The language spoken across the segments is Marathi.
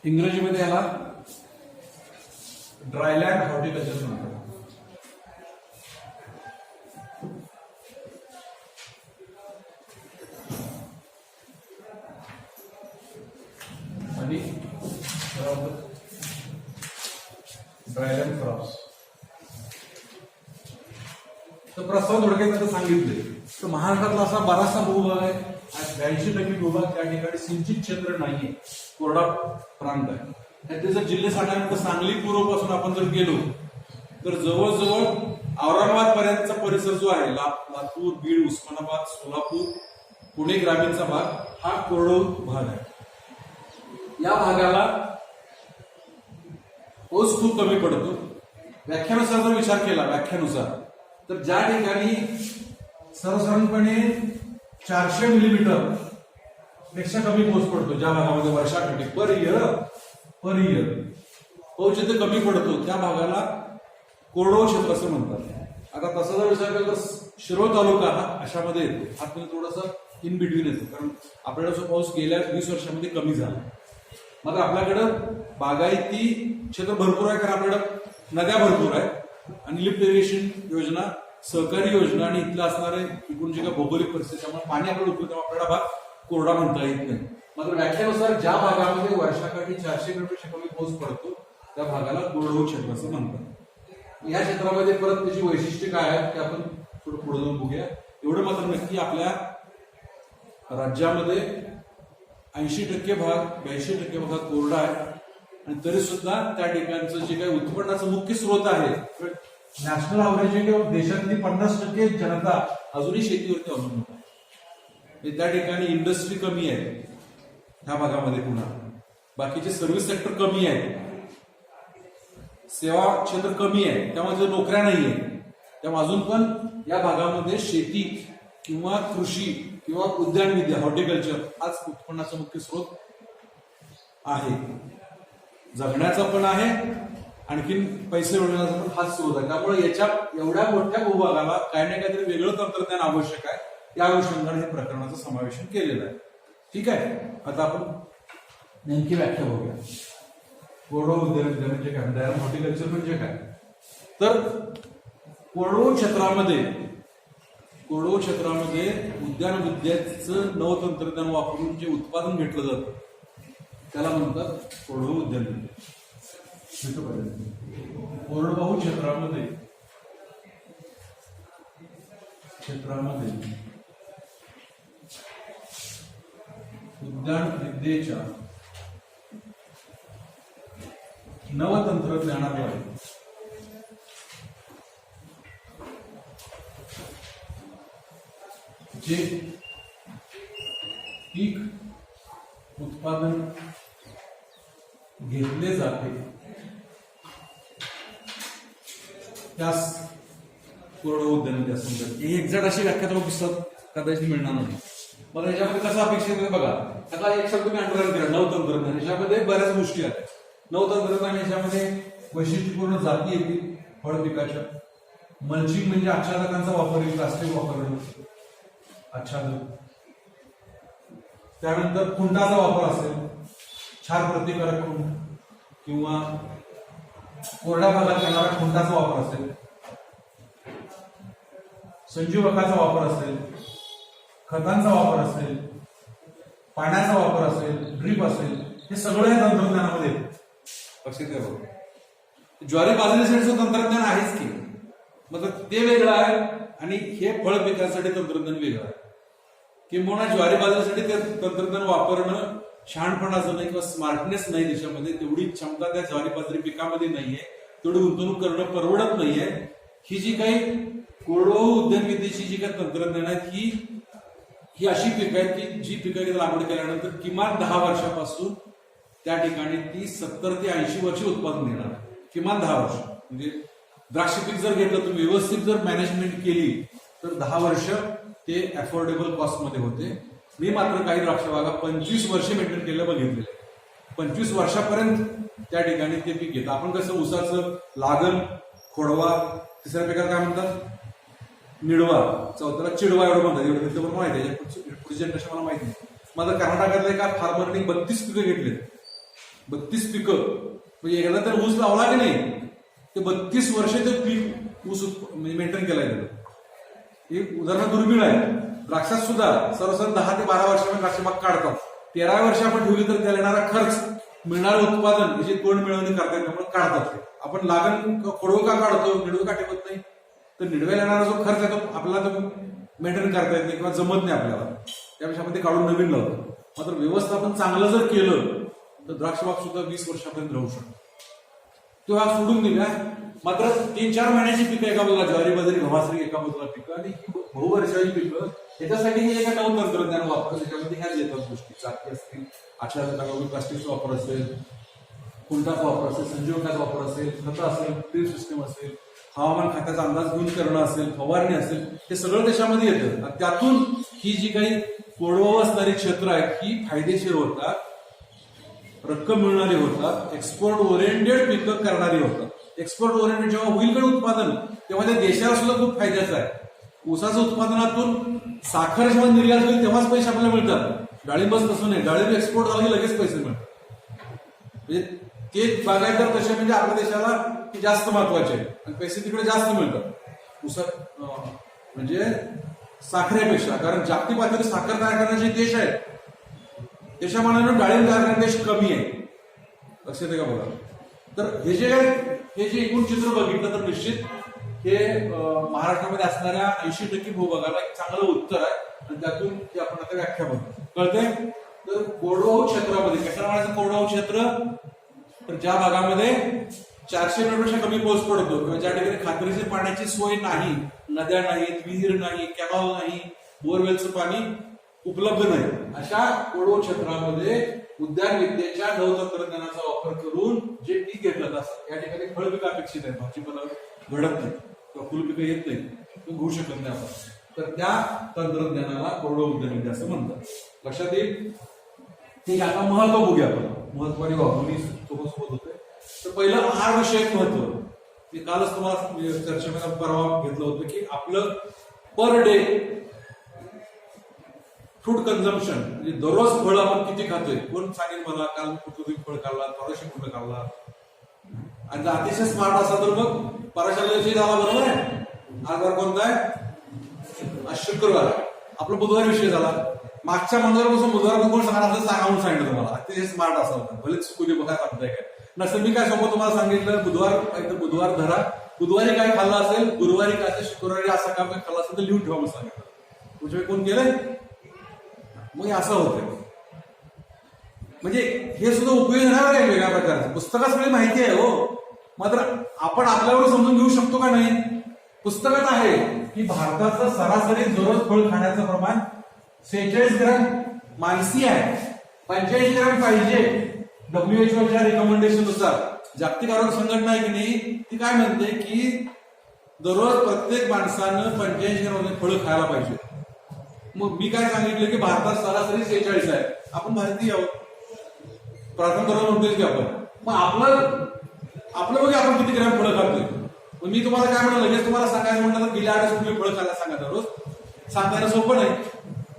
इंग्रजीमध्ये याला ड्रायलँड हॉर्टिकल्चर म्हणतात. आणि ड्रायलँड क्रॉप्स. तर प्रस्ताव थोडक्यात आता सांगितले तर महाराष्ट्रातला असा बराचसा भूभाग आहे, 82% भूभाग त्या ठिकाणी सिंचित क्षेत्र नाहीये, कोरडा प्रांत आहे. त्याचे जर जिल्हे साधारणतः सांगली पूर्वपासून आपण जर गेलो तर जवळजवळ औरंगाबाद पर्यंतचा परिसर जो आहे, लातूर, बीड, उस्मानाबाद, सोलापूर, पुणे ग्रामीणचा भाग हा कोरडो भाग आहे. या भागाला पाऊस खूप कमी पडतो. व्याख्यानुसार जर विचार केला व्याख्यानुसार तर ज्या ठिकाणी सर्वसाधारणपणे 400 मिलीमीटर पेक्षा कमी पाऊस पडतो, ज्या भागामध्ये वर्षाकाठी पर इयर पाऊस जिथे कमी पडतो त्या भागाला कोरडो क्षेत्र असं म्हणतात. आता तसा जर विचार केला तर शिरोळ तालुका हा अशामध्ये येतो, हा तुम्ही थोडासा इन बिटवीन येतो, कारण आपल्याला जो पाऊस गेल्या 20 वर्षामध्ये कमी झाला. मात्र आपल्याकडं बागायती क्षेत्र भरपूर आहे, कारण आपल्याकडं नद्या भरपूर आहे आणि लिफ्ट इरिगेशन योजना, सहकारी योजना आणि इथलं असणारे एकूण जे काही भौगोलिक परिस्थिती त्यामुळे पाणी आपल्याला उपलब्ध, आपल्याला भाग कोरडा म्हणता येत नाही. मात्र व्याख्यानुसार ज्या भागामध्ये वर्षाकाठी 400 मिलीमीटर कमी पाऊस पडतो त्या भागाला कोरडो क्षेत्र असं म्हणतात. या क्षेत्रामध्ये परत त्याची वैशिष्ट्ये काय आहेत ते आपण थोडं पुढे जाऊन बघूया. एवढं मात्र नक्की आपल्या राज्यामध्ये 80% भाग 82% भाग कोरडा आहे आणि तरी सुद्धा त्या ठिकाणचं जे काही उत्पन्नाचं मुख्य स्रोत आहे, नॅशनल ऍव्हरेज किंवा देशातली 50% जनता अजूनही शेतीवरती अवलंबून आहे. त्या ठिकाणी इंडस्ट्री कमी आहे ह्या भागामध्ये, पुन्हा बाकीचे सर्व्हिस सेक्टर कमी आहे, सेवा क्षेत्र कमी आहे, त्यामध्ये नोकऱ्या नाहीये. त्यामुळे अजून पण या भागामध्ये शेती किंवा कृषी किंवा उद्यानविद्या हॉर्टिकल्चर हाच उत्पन्नाचा मुख्य स्रोत आहे. जगण्याचा पण आहे, आणखीन पैसे मिळवण्याचा पण हाच स्रोत आहे. त्यामुळे याच्या एवढ्या मोठ्या भूभागाला काही ना काहीतरी वेगळं तंत्रज्ञान आवश्यक आहे. त्या अनुषंगाने हे प्रकरणाचं समावेशन केलेलं आहे. ठीक आहे, आता आपण नेमकी व्याख्या बघूया. कोरडो उद्यानविद्या म्हणजे काय, ड्रायलँड हॉर्टिकल्चर म्हणजे काय. तर कोरडो क्षेत्रामध्ये उद्यानविद्याचं नवतंत्रज्ञान वापरून जे उत्पादन घेतलं जातं त्याला म्हणतात कोरडो उद्यानविद्या. कोरडवाहू क्षेत्रामध्ये उद्यान विद्येच्या नवतंत्रज्ञानाद्वारे जे पीक उत्पादन घेतले जाते त्यास कोरडो उद्यानविद्या असं म्हणतात. ही एक्झॅक्ट अशी व्याख्या तुम्हाला पुस्तक कदाचित मिळणार नाही. मग याच्यामध्ये कसं अपेक्षित आहे बघा, आता एक शब्द मी अंडरलाईन केला, नवतंत्रज्ञान. याच्यामध्ये बऱ्याच गोष्टी आहेत. नवतंत्रज्ञान याच्यामध्ये वैशिष्ट्यपूर्ण जाती येतील फळ पिकाच्या. मल्चिंग म्हणजे आच्छादकांचा वापर, प्लास्टिक वापरणं, आच्छादक. त्यानंतर खुंटाचा वापर असेल, क्षार प्रतिकारक खुंट किंवा कोरड्या भागात येणारा खुंटाचा वापर असेल, संजीवकाचा वापर असेल, खतांचा वापर असेल, पाण्याचा वापर असेल, ड्रीप असेल, हे सगळं या तंत्रज्ञानामध्ये लक्षात घ्या. बघा, ज्वारी बाजरीसाठीचं तंत्रज्ञान आहेच की, मग ते वेगळं आहे आणि हे फळ पिकांसाठी तंत्रज्ञान वेगळं आहे. किंबहुना ज्वारी बाजरीसाठी ते तंत्रज्ञान वापरणं शहाणपणाचं नाही किंवा स्मार्टनेस नाही, देशामध्ये तेवढी क्षमता त्या ज्वारी बाजरी पिकामध्ये नाहीये, तेवढी गुंतवणूक करणं परवडत नाहीये. ही जी काही कोरडो उद्यानविद्येची जी काही तंत्रज्ञान आहेत ही अशी पिकं आहेत की जी पिकं लागवड केल्यानंतर किमान 10 वर्षापासून त्या ठिकाणी ती 70 ते 80 वर्ष उत्पादन देणार. किमान 10 वर्ष. म्हणजे द्राक्ष पीक जर घेतलं तर व्यवस्थित जर मॅनेजमेंट केली तर 10 वर्ष ते अफोर्डेबल कॉस्टमध्ये होते. मी मात्र काही द्राक्ष बागा 25 वर्ष मेंटेन केलेलं बघितलेलं आहे. 25 वर्षापर्यंत त्या ठिकाणी ते पीक घेतं. आपण कसं ऊसाचं लागण, खोडवा, तिसऱ्या पिकाला काय म्हणतात निडवा, चौथ्याला चिडवा एवढं म्हणतात. एवढं त्याच्यावर माहिती आहे, पुढची जनरेशन मला माहिती नाही. माझं कर्नाटकातलं एका फार्मरने 32 पिकं घेतले 32 पिकं, म्हणजे एकदा तर ऊस लावला की नाही ते 32 वर्ष ते पीक ऊस म्हणजे मेंटेन केलाय त्यानं. ही उदाहरण दुर्मिळ आहे. द्राक्षात सुद्धा सर्वसाधारण 10 ते 12 वर्षामध्ये द्राक्ष बाग काढतात. 13 वर्ष आपण ठेवली तर त्याला येणारा खर्च, मिळणारं उत्पादन याची तोड मिळवणी करतात, त्यामुळे काढतात ते. आपण लागण खोडवं का काढतो, निडवं का ठेवत नाही, तर निडव्याला येणारा जो खर्च आहे तो आपल्याला तो मेंटेन करता येत नाही किंवा जमत नाही आपल्याला, त्यापेक्षा आपण ते काढून नवीन लावतो. मात्र व्यवस्थापन चांगलं जर केलं तर द्राक्षबाग सुद्धा 20 वर्षापर्यंत राहू शकतो. तो हा सोडून दिला. मात्र 3-4 महिन्याची पिकं एका बाजूला, ज्वारी बाजरी गव्हासरी एका बाजूला पिकं, आणि बहुवर्षाची पिकं, त्याच्यासाठी हे एका नवं तंत्रज्ञान वापरलं. त्याच्यामध्ये ह्याच येतात गोष्टी, चाकी असतील, 8 प्लास्टिकचा वापर असेल, कुंटाचा वापर असेल, संजीवकाचा वापर असेल, खतं असेल, ड्रीप सिस्टम असेल, हवामान खात्याचा अंदाज घेऊन करणं असेल, फवारणी असेल, हे सगळं त्याच्यामध्ये येतं. आणि त्यातून ही जी काही कोरडवाहू असणारी क्षेत्र आहेत ही फायदेशीर होतात, रक्कम मिळणारी होतात, एक्सपोर्ट ओरिएंटेड पिकं करणारी होतात. एक्सपोर्ट ओरिएंटेड जेव्हा होईल का उत्पादन, तेव्हा त्या देशाला सुद्धा खूप फायद्याचं आहे. ऊसाच्या उत्पादनातून साखर जेव्हा निर्यात होईल तेव्हाच पैसे आपल्याला मिळतात. डाळिंबच तसं नाही, डाळिंब एक्सपोर्ट झाला की लगेच पैसे मिळतात. म्हणजे ते बागायतदार तसे म्हणजे आपल्या देशाला जास्त महत्वाचे आहे आणि पैसे तिकडे जास्त मिळतात ऊसा म्हणजे साखरेपेक्षा. कारण जागतिक पातळीवर साखर तयार करण्याचे देश आहेत, त्याच्या मानाने डाळिंब तयार करणारे देश कमी आहे. लक्षात आहे का बघा. तर हे जे एकूण चित्र बघितलं तर निश्चित हे महाराष्ट्रामध्ये असणाऱ्या 80% भूभागाला एक चांगलं उत्तर आहे. आणि त्यातून ते आपण आता व्याख्या बघतो कळतंय. तर कोरडवाहू क्षेत्रामध्ये कशाला म्हणायचं कोरडवाहू क्षेत्र, तर ज्या भागामध्ये 400 मीटरपेक्षा कमी पाऊस पडतो किंवा ज्या ठिकाणी खात्रीची पाण्याची सोय नाही, नद्या नाहीत, विहीर नाही, कॅनॉल नाही, बोरवेलचं पाणी उपलब्ध नाही, अशा कोरडवाहू क्षेत्रामध्ये उद्यान विद्येच्या नवतंत्रज्ञानाचा वापर करून जे पीक घेतलं जातं, या ठिकाणी फळपिकं अपेक्षित आहेत, भाजीपाला घडत नाही किंवा फुलपिकं येत नाही, ते घेऊ शकत नाही आपण. तर त्या तंत्रज्ञानाला कोरडवाहू उद्यानविद्या असं म्हणतात. लक्षात येईल. ठीक आहे, आता महत्व बघूया आपण. महत्वाने वापरून सोबत होते. तर पहिलं आहार विषयक महत्व, मी कालच तुम्हाला चर्चेमध्ये परवा घेतलं होतं की आपलं पर डे फ्रूट कन्झम्पशन, म्हणजे दररोज फळ आपण किती खातोय. कोण सांगेल मला काल कुठलं फळ खाल्ला, परवाशी कुठलं खाल्ला. आणि जर अतिशय स्मार्ट असा तर मग परवाच्या दिवशी झाला, बरोबर आहे. आज वार कोणता आहे, आज शुक्रवार, आपला बुधवार विषय झाला. मागच्या मंगळवारपासून बुधवार कोण सांगणार असं सांगावून सांगितलं तुम्हाला, अतिशय स्मार्ट असा होता. भले चुकू दे बघा काय नसेल. मी काय सोबत तुम्हाला सांगितलं, बुधवार धरा, बुधवारी काय खाल्लं असेल, गुरुवारी काय असेल, शुक्रवारी असं काय खाल्लं असेल तर लिहून ठेवा म्हणून सांगितलं. तुझ्या कोण केलंय, मग असं होतंय. म्हणजे हे सुद्धा उपयोग होणार आहे वेगळ्या प्रकारचं. पुस्तकात सगळी माहिती आहे हो, मात्र आपण आपल्यावर समजून घेऊ शकतो का नाही. पुस्तकात आहे की भारताचं सरासरी दररोज फळ खाण्याचं प्रमाण 46 ग्रॅम मानसी आहे, 45 ग्रॅम पाहिजे. WHO रिकमेंडेशन नुसार जागतिक आरोग्य संघटना आहे की नाही, ती काय म्हणते की दररोज प्रत्येक माणसानं 45 ग्रॅम फळं खायला पाहिजे. मग मी काय सांगितलं की भारतात सरासरी 46 आहे, आपण भारतीय आहोत, प्रार्थना करून म्हणतोय की आपण. मग आपलं बघा आपण किती ग्रॅम फळं खातोय. मग मी तुम्हाला काय म्हणलं, लगेच तुम्हाला सांगायचं म्हटलं तर गेल्या आठवड्यात तुम्ही फळं खायला सांगा दररोज, सांगायला सोपं नाही.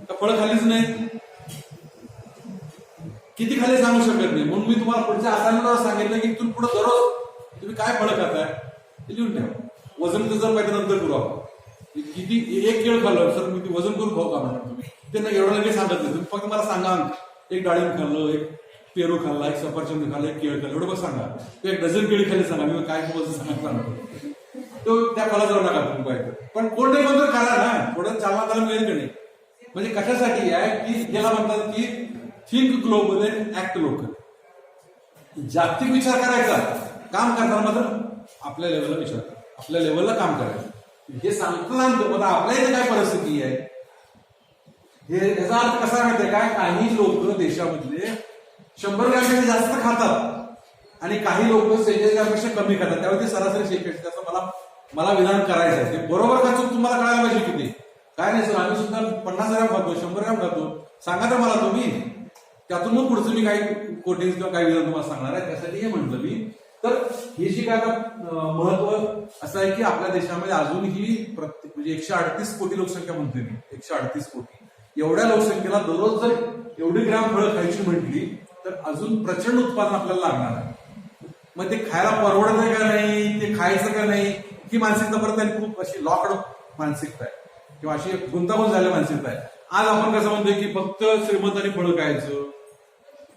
तर फळं खाल्लीच नाही, किती खाली सांगू शकत नाही. म्हणून मी तुम्हाला पुढच्या असाइनमेंटवर सांगितलं की इथून पुढे दररोज तुम्ही काय फळं खाताय ते लिहून ठेवा. वजन जर पाहिजे नंतर करू आपण. किती एक केळ खाल्लं सर, मी वजन करून खाऊ का म्हणतात तुम्ही, त्यांना एवढं लगेच सांगत नाही. तुम्ही फक्त मला सांगा, एक डाळिंब खाल्लं, एक पेरू खाल्ला, एक सफरचंद खाल्लं, एक केळ खाल्लं, एवढं बघ सांगा. तो एक डझन केळी खाल्ली सांगा, मी काय वजन सांगतो तो त्या फळाजवळ नका तुम्ही पाहिजे. पण कोण नाही कोणतं खाला ना, थोडं चालना त्याला मिळेल का नाही. म्हणजे कशासाठी आहे की याला म्हणतात की think global and act local. जागतिक विचार करायचा, काम करताना मात्र आपल्या लेवलला विचार करा, आपल्या लेवलला काम करायचं. हे सांगताना आपल्या इथे काय परिस्थिती आहे, हे याचा अर्थ कसा माहितीये काय, काही लोक देशामधले 100 ग्रॅमपेक्षा जास्त खातात आणि काही लोक 46 ग्रॅमपेक्षा कमी खातात. त्यावेळी ते सरासरी 46, त्याचं मला विधान करायचं आहे. ते बरोबर का चूक तुम्हाला कळायला पाहिजे किती. काय नाही सर, आम्ही सुद्धा 50 ग्रॅम खातो, 100 ग्रॅम खातो, सांगा तर मला तुम्ही. त्यातून मग पुढचं मी काही कोटिंग किंवा काही विधान तुम्हाला सांगणार आहे. त्यासाठी हे म्हटलं मी. तर हे जे काय महत्व असं आहे की आपल्या देशामध्ये अजूनही प्रत्येक म्हणजे 138 कोटी लोकसंख्या म्हणते मी, 138 कोटी. एवढ्या लोकसंख्येला दररोज जर एवढी ग्रॅम फळं खायची म्हटली तर अजून प्रचंड उत्पादन आपल्याला लागणार आहे. मग ते खायला परवडत का नाही, ते खायचं का नाही, ही मानसिकता परत आणि खूप अशी लॉकड मानसिकता आहे किंवा अशी गुंतागुंत झालेली मानसिकता आहे. आज आपण कसं म्हणतोय की फक्त श्रीमंतांनी फळं खायचं,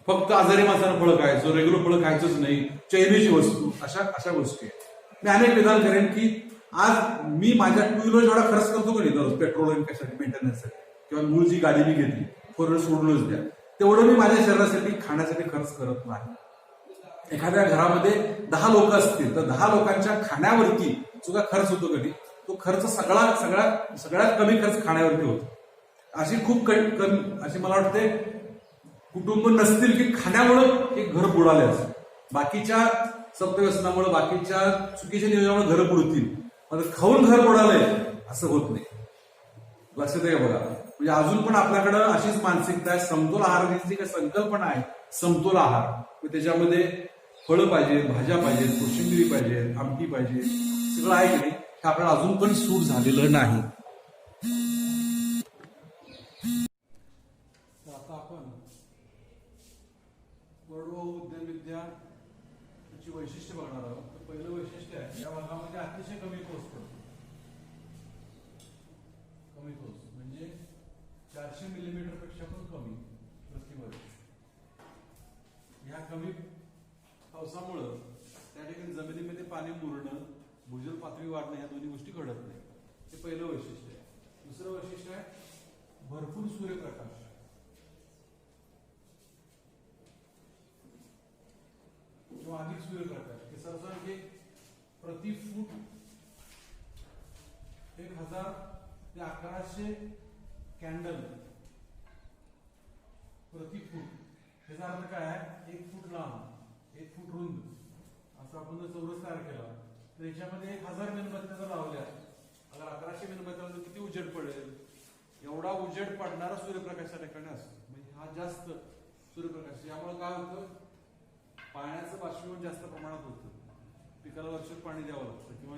फक्त आजारी माणसानं फळं खायचं, रेग्युलर फळं खायचंच नाही, चैनीची वस्तू, अशा अशा गोष्टी आहेत. मी अनेक विधान करेन की आज मी माझ्या 2 व्हीलर जेवढा खर्च करतो का नाही दररोज पेट्रोल कशासाठी मेंटेनन्ससाठी किंवा मूळ जी गाडी मी घेतली 4 व्हीलर सोडूनच द्या, तेवढं मी माझ्या शरीरासाठी खाण्यासाठी खर्च करत नाही. एखाद्या घरामध्ये 10 लोक असतील तर 10 लोकांच्या खाण्यावरती जो काय खर्च होतो कधी तो खर्च सगळ्यात कमी खर्च खाण्यावरती होतो. अशी खूप कमी अशी मला वाटते कुटुंब नसतील की खाण्यामुळं एक घर बुडाले असं, बाकीच्या सप्तव्यसनामुळे बाकीच्या चुकीच्या नियोजनामुळे घर बुडतील, पण खाऊन घर बुडालंय असं होत नाही. लक्षात आहे बघा. म्हणजे अजून पण आपल्याकडं अशीच मानसिकता आहे. समतोल आहाराची काही संकल्पना आहे, समतोल आहार, त्याच्यामध्ये फळं पाहिजे, भाज्या पाहिजेत, कोशिंबिरी पाहिजे, आमटी पाहिजे, सगळं आहे की नाही, हे आपल्याला अजून पण सूट झालेलं नाही. तर आता आपण कोरडवाहू उद्यान विद्या त्याची वैशिष्ट्य बघणार आहोत. तर पहिलं वैशिष्ट्य आहे या भागामध्ये अतिशय कमी पाऊस पडतो. कमी पाऊस म्हणजे 400 मिलीमीटर पेक्षा पण कमी प्रतिवर्ष. या कमी पावसामुळं त्या ठिकाणी जमिनीमध्ये पाणी मुरणं, भूजल पातळी वाढणं या दोन्ही गोष्टी घडत नाही. हे पहिलं वैशिष्ट्य आहे. दुसरं वैशिष्ट्य आहे भरपूर सूर्यप्रकाश. किंवा अधिक सूर्यप्रकाश हे सरसकट प्रति फूट 1000 ते 1100 कॅन्डल प्रति फूट. त्याचा अर्थ काय आहे? 1 फूट लांब 1 फूट रुंद असं आपण जर चौरस तयार केला तर याच्यामध्ये 1000 मेणबत्त्या जर लावल्या, अगर 1100 मेणबत्त्याला किती उजेड पडेल, एवढा उजेड पडणारा सूर्यप्रकाश त्या ठिकाणी असतो. म्हणजे हा जास्त सूर्यप्रकाश, यामुळे काय होतं, पाण्याचं बाष्पीभवन जास्त प्रमाणात होतं, पिकाला वर्षभर पाणी द्यावं लागतं किंवा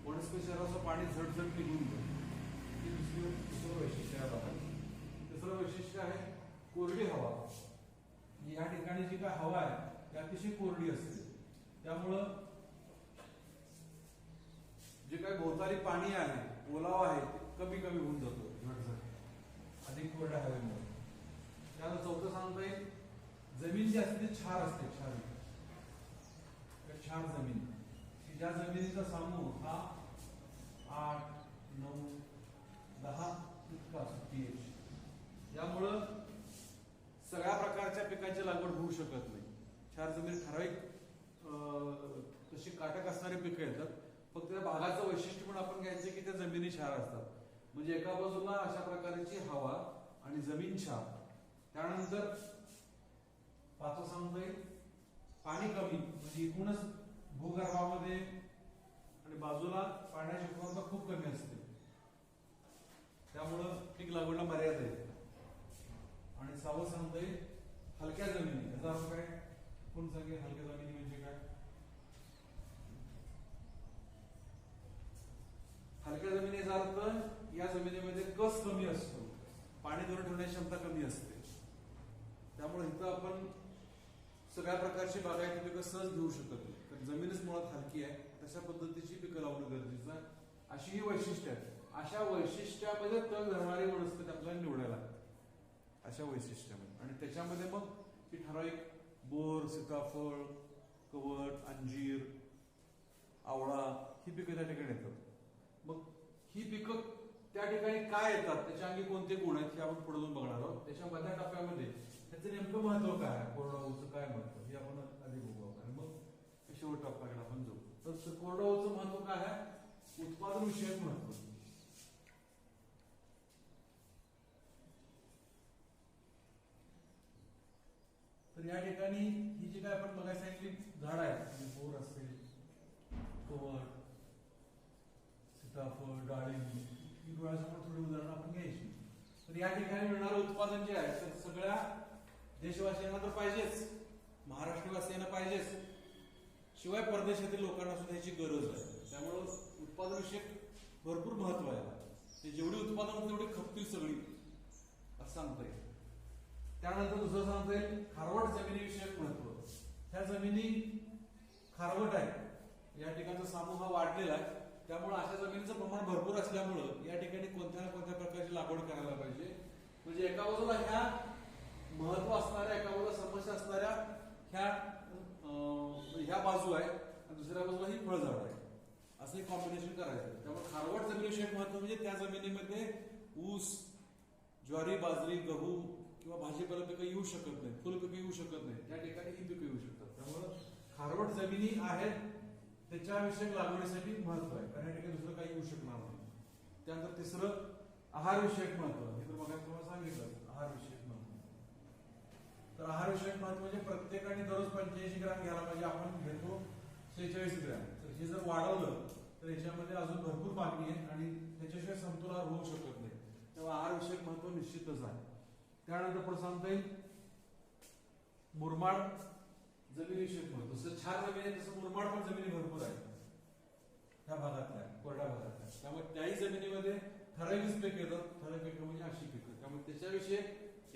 वनस्पती शरीराचं पाणी झटझट निघून जातं. हे दुसरं वैशिष्ट्य आहे. तिसरं वैशिष्ट्य आहे कोरडी हवा. या ठिकाणी जी काय हवा आहे ती अतिशय कोरडी असते, त्यामुळं जे काही भोवताली पाणी आहे, ओलावा आहे, कमी कमी होऊन जातो झटझट अधिक कोरड्या हवेमुळे. त्याला चौथं सांगता येईल जमीन जी असते ती क्षार असते. क्षार जमीन की ज्या जमिनीचा समूह हा 8, 9, 10 इतका pH, यामुळं सगळ्या प्रकारच्या पिकांची लागवड होऊ शकत नाही. क्षार जमीन ठराविक तशी काटक असणारी पिकं येतात. फक्त त्या भागाचं वैशिष्ट्य पण आपण घ्यायचं की त्या जमिनी क्षार असतात. म्हणजे एका बाजूला अशा प्रकारची हवा आणि जमीन क्षार. त्यानंतर पाचवं सांगता येईल पाणी कमी, म्हणजे एकूणच भूगर्भामध्ये आणि बाजूला पाण्याची उपलब्धता खूप कमी असते, त्यामुळं पीक लागवडला मर्यादा येते. आणि 6वं सांगता येईल हलक्या जमिनी. याचा अर्थ काय? कोण सांगेल हलक्या जमिनी म्हणजे काय? हलक्या जमिनीचा अर्थ या जमिनीमध्ये कस कमी असतो, पाणी धरून ठेवण्याची क्षमता कमी असते. त्यामुळे इथं आपण सगळ्या प्रकारची बागायती पिकं सहज घेऊ शकत नाही, कारण जमीनच मुळात हलकी आहे. तशा पद्धतीची पिकं लावणं गरजेचं आहे. अशी ही वैशिष्ट्य आहे. अशा वैशिष्ट्यामध्ये तग धरणारी वनस्पती आपल्याला निवडायला लागते, अशा वैशिष्ट्यामध्ये. आणि त्याच्यामध्ये मग ती ठराविक बोर, सीताफळ, कवठ, अंजीर, आवळा ही पिकं त्या ठिकाणी येतात. मग ही पिकं त्या ठिकाणी काय येतात, त्याच्या अंगी कोणते गुण आहेत हे आपण पुढे जाऊन बघणार आहोत. त्याच्या मधल्या टप्प्यामध्ये त्याचं नेमकं महत्व काय आहे, कोरडवाहूचं काय महत्व हे आपण आधी बघू. आणि मग शेवट टप्प्याकडे आपण जाऊ. तर कोरडवाहूचं महत्व काय आहे? उत्पादन विषयक महत्व. तर या ठिकाणी ही जी काय आपण बघायला सांगितली झाड आहेत, बोर असेल, कवठ, सीताफळ, डाळिंब, ही डोळ्यासमोर थोडी उदाहरणं आपण घ्यायची. तर या ठिकाणी मिळणारं उत्पादन जे आहे तर सगळ्या देशवासियांना तर पाहिजेच, महाराष्ट्रवासियांना पाहिजेच, शिवाय परदेशातील लोकांना सुद्धा याची गरज आहे. त्यामुळं उत्पादन विषयक भरपूर महत्व आहे. ते जेवढी उत्पादन तेवढी खपतील सगळी असं सांगता येईल. त्यानंतर दुसरं सांगता येईल खारवट जमिनीविषयक महत्व. ह्या जमिनी खारवट आहे, या ठिकाणचा समूह हा वाढलेला आहे, त्यामुळे अशा जमिनीचं प्रमाण भरपूर असल्यामुळं या ठिकाणी कोणत्या ना कोणत्या प्रकारची लागवड करायला पाहिजे. म्हणजे एका बाजूला ह्या महत्व असणाऱ्या, एका बाजूला समस्या असणाऱ्या ह्या बाजू आहे आणि दुसऱ्या बाजूला ही फळझाड आहे, असं एक कॉम्बिनेशन करायचं. त्यामुळे खारवट जमिनीविषयक महत्व म्हणजे त्या जमिनीमध्ये ऊस, ज्वारी, बाजरी, गहू किंवा भाजीपाला पिकं येऊ शकत नाही, फुलपिकं येऊ शकत नाही, त्या ठिकाणी ही पिकं येऊ शकतात. त्यामुळं खारवट जमिनी आहेत त्याच्याविषयक लागवडीसाठी महत्व आहे, कारण या ठिकाणी दुसरं काही येऊ शकणार नाही. त्यानंतर तिसरं आहार विषयक महत्व. हे तर बघा तुम्हाला सांगितलं आहार विषयक महत्व. तर आहार विषयक महत्व म्हणजे प्रत्येकाने दररोज 85 ग्रॅम घ्यायला पाहिजे, आपण घेतो 46 ग्रॅम. तर हे जर वाढवलं तर याच्यामध्ये अजून भरपूर मागणी आहे आणि त्याच्याशिवाय समतोल होऊ शकत नाही. तेव्हा आहार विषयक महत्व निश्चितच आहे. त्यानंतर पुढे सांगता येईल मुरमाड जमिनीविषयक महत्व. जसं छान जमीन आहे तसं मुरमाड पण जमिनी भरपूर आहे त्या भागातल्या, कोरड्या भागातल्या. त्यामुळे त्याही जमिनीमध्ये ठराविक पीक येतात, ठराविक पिकं म्हणजे अशी पिकं. त्यामुळे त्याच्याविषयी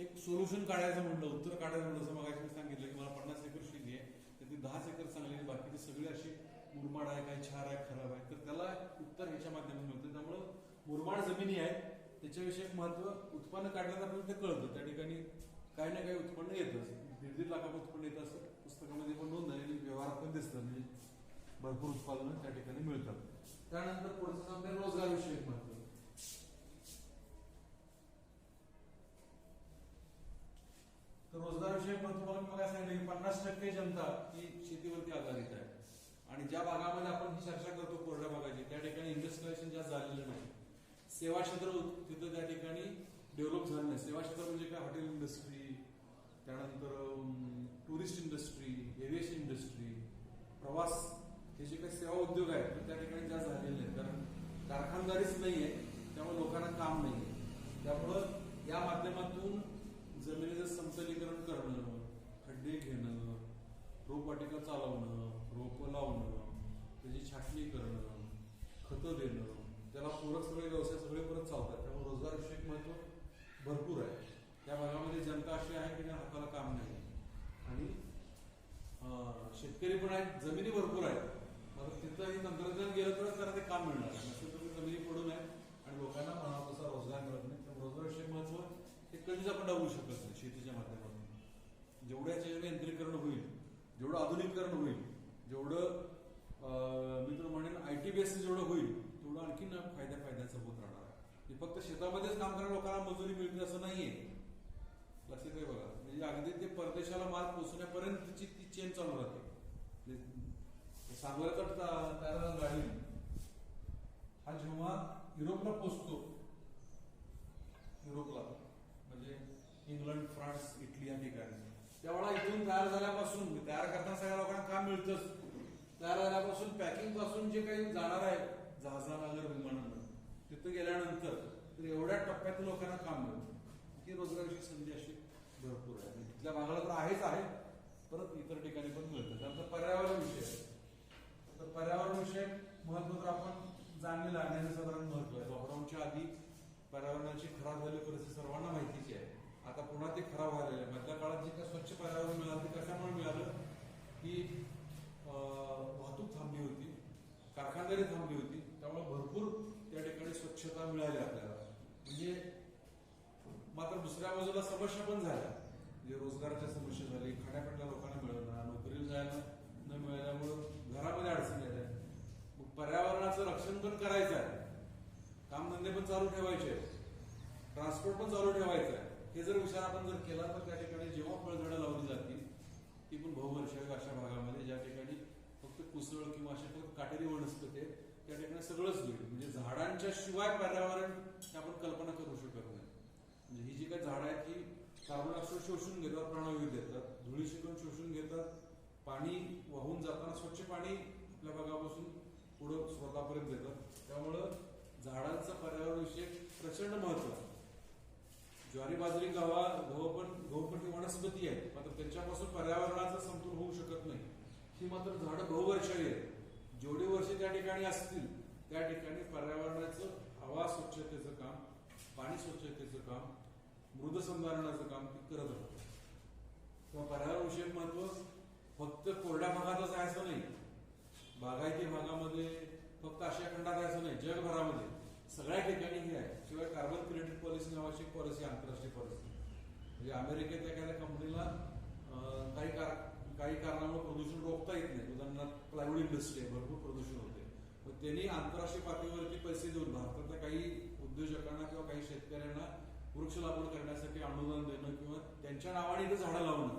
एक सोल्युशन काढायचं म्हणलं, उत्तर काढायचं म्हणलं, जसं मग मी सांगितलं की मला 50 एकर शेती आहे, त्यातली 10 एकर चांगली आहे, बाकीची सगळी अशी मुरमाड आहे, काही छार आहे, खराब आहे, तर त्याला उत्तर ह्याच्या माध्यमातून मिळतं. त्यामुळं मुरमाड जमिनी आहे त्याच्याविषयी महत्व उत्पन्न काढल्यानं आपल्याला ते कळतं. त्या ठिकाणी काही ना काही उत्पन्न येतच, 1.5 लाखाचं उत्पन्न येतं असं पुस्तकामध्ये पण नोंद आहे आणि व्यवहारात पण दिसतं, म्हणजे भरपूर उत्पादनं त्या ठिकाणी मिळतात. त्यानंतर पुढचं सांगते रोजगार विषयक महत्व. तर रोजगार विषयक महत्व मला काय सांगितलं की 50% जनता ही शेतीवरती आधारित आहे आणि ज्या भागामध्ये आपण ही चर्चा करतो कोरड्या भागाची, त्या ठिकाणी इंडस्ट्रियलायझेशन जास्त झालेलं नाही. सेवा क्षेत्र तिथं त्या ठिकाणी डेव्हलप झालं नाही. सेवा क्षेत्र म्हणजे काय, हॉटेल इंडस्ट्री, त्यानंतर टुरिस्ट इंडस्ट्री, एव्हिएशन इंडस्ट्री, प्रवास, हे जे काही सेवा उद्योग आहेत त्या ठिकाणी जास्त झालेले नाहीत, कारण कारखानदारीच नाहीये, त्यामुळे लोकांना काम नाहीये. त्यामुळं या माध्यमातून जमिनीचं समतलीकरण करणं, खड्डे घेणं, रोपवाटिका चालवणं, रोपं लावणं, त्याची छाटणी करणं, खतं देणं, त्याला पूरक सगळे व्यवसाय सगळे परत चालतात. त्यामुळे रोजगार विषयक महत्व भरपूर आहे. त्या भागामध्ये जनता अशी आहे की हाताला काम नाही आणि शेतकरी पण आहेत, जमिनी भरपूर आहेत, मात्र तिथंही तंत्रज्ञान गेलं तरच त्यांना ते काम मिळणार. नसेल तर जमिनी पडून आहे आणि लोकांना म्हणावा तसा रोजगार मिळत नाही. त्यामुळे रोजगार विषयक महत्व हे कधीच आपण डावू शकत नाही. शेतीच्या माध्यमातून जेवढ्या यंत्रीकरण होईल, जेवढं आधुनिकीकरण होईल, जेवढं मी तर म्हणेन IT बेस जेवढं होईल तेवढं आणखी फायद्याचं होत राहणार आहे. फक्त शेतामध्येच काम करणाऱ्या लोकांना मजुरी मिळते असं नाहीये, लक्षात आहे बघा. म्हणजे अगदी ते परदेशाला माल पोहोचण्यापर्यंत ती चेन चालू राहते. सांगोल्याचा तयार गाडी हा जेव्हा युरोपला पोचतो, युरोपला म्हणजे इंग्लंड, फ्रान्स, इटली या ठिकाणी, त्यावेळेला इथून तयार झाल्यापासून तयार करताना सगळ्या लोकांना काम मिळतंच. तयार झाल्यापासून पॅकिंग पासून जे काही जाणार आहे जहाजानं, विमानानं, तिथं गेल्यानंतर तर एवढ्या टप्प्यात लोकांना काम मिळतं. ही रोजगाराची संधी अशी भरपूर आहे. तिथल्या भागाला तर आहेच आहे, परत इतर ठिकाणी पण मिळतं. त्यानंतर पर्यावरण विषय. तर पर्यावरण विषय महत्व तर आपण जाणलेलं आहे, साधारण महत्व आहे. लॉकडाऊनच्या आधी पर्यावरणाची खराब झालेली परिस्थिती सर्वांना माहितीची आहे. आता पुन्हा ते खराब व्हायला आहे. मधल्या काळात जे काय स्वच्छ पर्यावरण मिळालं ते कशामुळे मिळालं की वाहतूक थांबली होती, कारखानदारी थांबली होती, त्यामुळे भरपूर त्या ठिकाणी स्वच्छता मिळाली आपल्याला. म्हणजे मात्र दुसऱ्या बाजूला समस्या पण झाल्या, म्हणजे रोजगाराच्या समस्या झाली, खाण्यापिण्याला लोकांना मिळणार, नोकरीला जायला न मिळाल्यामुळं घरामध्ये अडचणी आल्या. मग पर्यावरणाचं रक्षण पण करायचं आहे, कामधंदे पण चालू ठेवायचे, ट्रान्सपोर्ट पण चालू ठेवायचं आहे. हे जर विचार आपण जर केला तर त्या ठिकाणी जेव्हा फळझाडं लावली जातील ती पण बहुवर्षावी अशा भागामध्ये ज्या ठिकाणी फक्त कुसळ किंवा अशा काटेरी वनस्पती आहेत त्या ठिकाणी सगळंच होईल. म्हणजे झाडांच्या शिवाय पर्यावरण आपण कल्पना करू शकत नाही. म्हणजे ही जी काही झाडं आहेत ही कार्बन डायऑक्साईड शोषून घेतात, प्राणवायू देतात, धुळी शिकून शोषून घेतात, पाणी वाहून जाताना स्वच्छ पाणी आपल्या भागापासून पुढं स्वतःपर्यंत देतात. त्यामुळं झाडांचं पर्यावरणाविषयी प्रचंड महत्व आहे. ज्वारी, बाजरी, गहू पण ही वनस्पती आहेत, मात्र त्यांच्यापासून पर्यावरणाचा समतोल होऊ शकत नाही. ही मात्र झाडं बहुवर्षावी आहेत. जेवढी वर्षे त्या ठिकाणी असतील त्या ठिकाणी पर्यावरणाचं, हवा स्वच्छतेचं काम, पाणी स्वच्छतेचं काम, मृद संधारणाचं काम ती करत राहतात. किंवा पर्यावरणविषयक महत्व फक्त कोरड्या भागातच आहे असं नाही, बागायती भागामध्ये फक्त आशिया खंडात आहे असं नाही, जगभरामध्ये सगळ्या ठिकाणी हे आहे. शिवाय कार्बन क्रेडिट पॉलिसी नावाची पॉलिसी, आंतरराष्ट्रीय पॉलिसी, म्हणजे अमेरिकेत एखाद्या कंपनीला काही कारणामुळे प्रदूषण रोखता येत नाही. उदाहरणार्थ प्लायवूड इंडस्ट्री आहे, भरपूर प्रदूषण होते, पण त्यांनी आंतरराष्ट्रीय पातळीवरती पैसे देऊन भारतातल्या काही उद्योजकांना किंवा काही शेतकऱ्यांना वृक्ष लागवड करण्यासाठी अनुदान देणं किंवा त्यांच्या नावाने इथं झाडं लावणं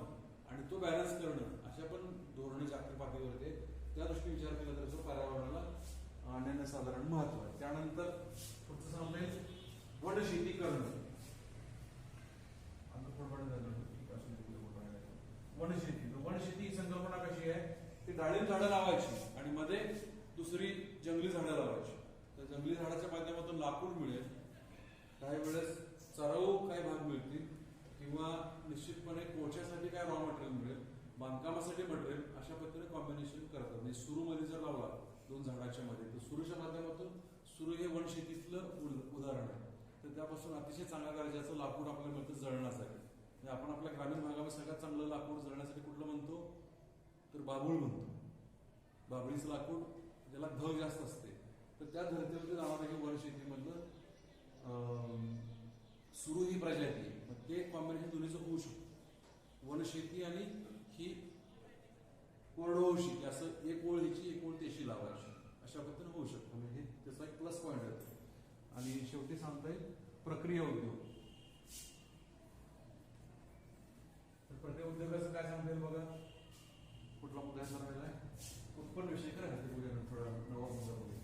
आणि तो बॅलन्स करणं, अशा पण धोरणं जागतिक पातळीवरती त्या दृष्टीने विचार केला तर पर्यावरणाला अनन्यसाधारण महत्व आहे. त्यानंतर पुढचं सांगता वनशेती करणं. वनशेती ही संकल्पना कशी आहे, ती डाळिंब झाडं लावायची आणि मध्ये दुसरी जंगली झाडं लावायची. तर जंगली झाडाच्या माध्यमातून लाकूड मिळेल, काही वेळेस चराऊ काही भाग मिळतील किंवा निश्चितपणे कोळशासाठी काय रॉ मटेरियल मिळेल, बांधकामासाठी मटेरियल, अशा पद्धतीने कॉम्बिनेशन करतात. म्हणजे सुरूमध्ये जर लावला दोन झाडाच्या मध्ये, तर सुरूच्या माध्यमातून सुरू हे वनशेतीतलं उदाहरण आहे. तर त्यापासून अतिशय चांगल्या दर्जाचं लाकूड आपल्याला मिळतं जळण्यासाठी. म्हणजे आपण आपल्या ग्रामीण भागामध्ये सगळ्यात चांगलं लाकूड जळण्यासाठी कुठलं म्हणतो, तर बाभूळ म्हणतो. बाभळीचं लाकूड ज्याला धग जास्त असते, तर त्या धर्तीवरती जाणारं हे वनशेतीमधलं सुरू ही प्रजाती, मग ते कॉम्बिनेशन दोन्हीचं होऊ शकतं. वनशेती आणि ही कोरडवाहू शेती, असं एक ओळ हिची एक ओळ तेशी लावायची, अशा पद्धतीने होऊ शकतं. म्हणजे त्याचा एक प्लस पॉईंट आहे. आणि शेवटी सांगता येईल प्रक्रिया उद्योग. तर प्रक्रिया उद्योगाचं काय सांगता येईल बघा, कुठला मुद्दा राहिला आहे, उत्पन्न विषय करायचं थोडा नवा मुद्दा बघूया.